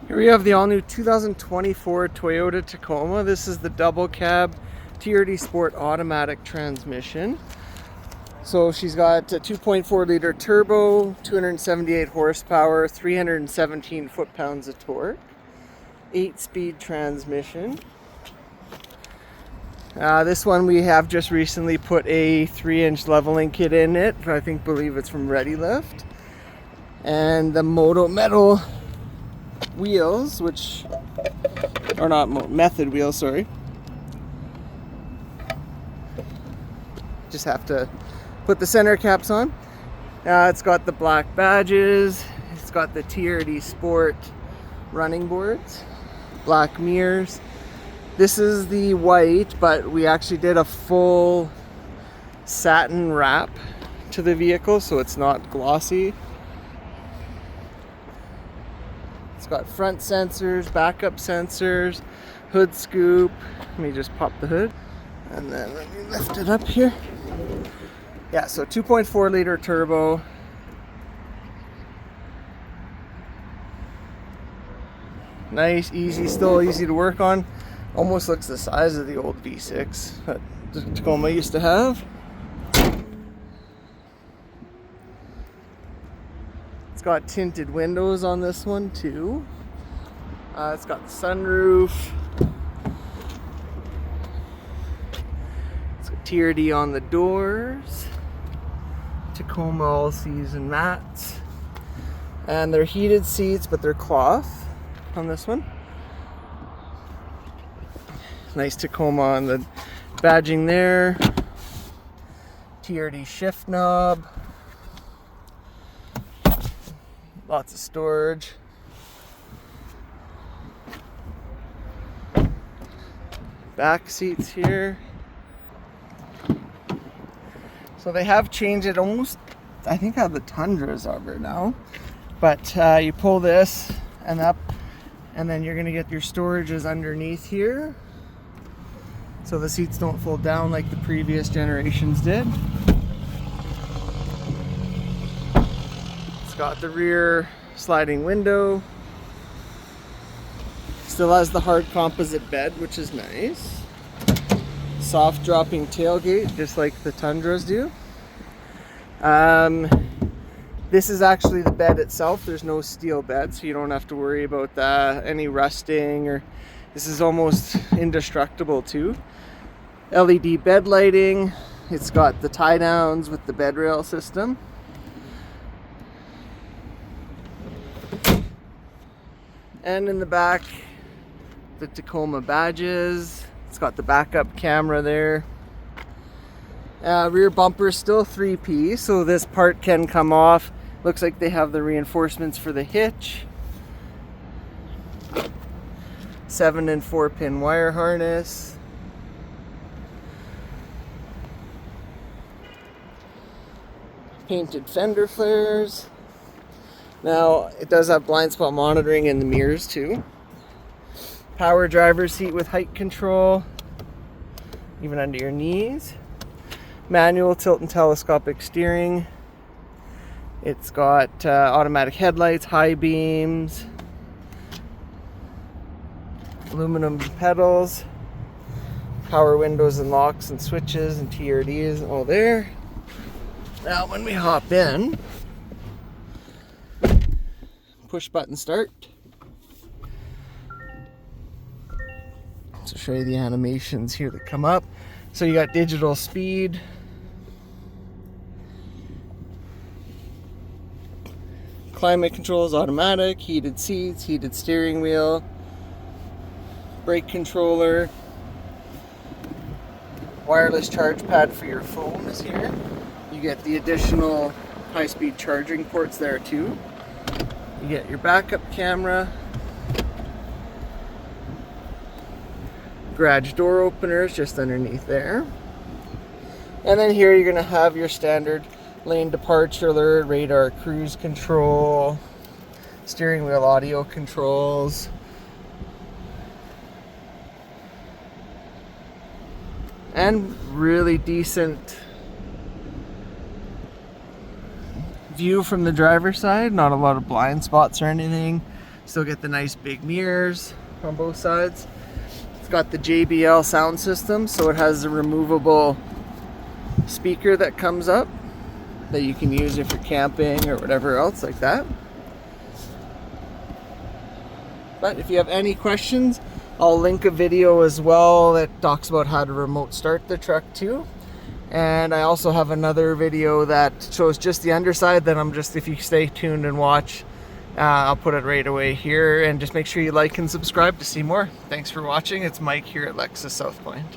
Here we have the all-new 2024 Toyota Tacoma. This is the double cab TRD Sport automatic transmission. So she's got a 2.4 liter turbo, 278 horsepower, 317 foot-pounds of torque, 8-speed transmission. This one we have just recently put a 3-inch leveling kit in it. Believe it's from Ready Lift. And the Moto Metal wheels, which are not method wheels, sorry. Just have to put the center caps on. It's got the black badges. It's got the TRD Sport running boards, black mirrors. This is the white, but we actually did a full satin wrap to the vehicle, so it's not glossy. It's got front sensors, backup sensors, hood scoop. Let me just pop the hood and then let me lift it up here. Yeah, so 2.4 liter turbo. Nice, easy, still easy to work on. Almost looks the size of the old V6 that the Tacoma used to have. It's got tinted windows on this one too. It's got the sunroof. It's got TRD on the doors. Tacoma all season mats. And they're heated seats, but they're cloth on this one. Nice Tacoma on the badging there. TRD shift knob. Lots of storage. Back seats here. So they have changed it almost, I think how the Tundras are now. But you pull this and up, and then you're going to get your storages underneath here. So the seats don't fold down like the previous generations did. It's got the rear sliding window. Still has the hard composite bed, which is nice. Soft dropping tailgate, just like the Tundras do. This is actually the bed itself. There's no steel bed, so you don't have to worry about any rusting, or this is almost indestructible too. LED bed lighting. It's got the tie downs with the bed rail system. And in the back, the Tacoma badges. It's got the backup camera there. Rear bumper is still 3P, so this part can come off. Looks like they have the reinforcements for the hitch. 7 and 4 pin wire harness. Painted fender flares. Now, it does have blind spot monitoring in the mirrors too. Power driver's seat with height control, even under your knees. Manual tilt and telescopic steering. It's got automatic headlights, high beams, aluminum pedals, power windows and locks and switches and TRDs all there. Now when we hop in, push button start. So show you the animations here that come up. So you got digital speed, climate controls automatic, heated seats, heated steering wheel, brake controller, wireless charge pad for your phone is here. You get the additional high-speed charging ports there too. You get your backup camera, garage door openers just underneath there. And then here you're going to have your standard lane departure alert, radar cruise control, steering wheel audio controls. And really decent view from the driver's side. Not a lot of blind spots or anything. Still get the nice big mirrors on both sides. It's got the JBL sound system, so it has a removable speaker that comes up that you can use if you're camping or whatever else like that. But if you have any questions, I'll link a video as well that talks about how to remote start the truck too. And I also have another video that shows just the underside that if you stay tuned and watch, I'll put it right away here. And just make sure you like and subscribe to see more. Thanks for watching. It's Mike here at Lexus South Point.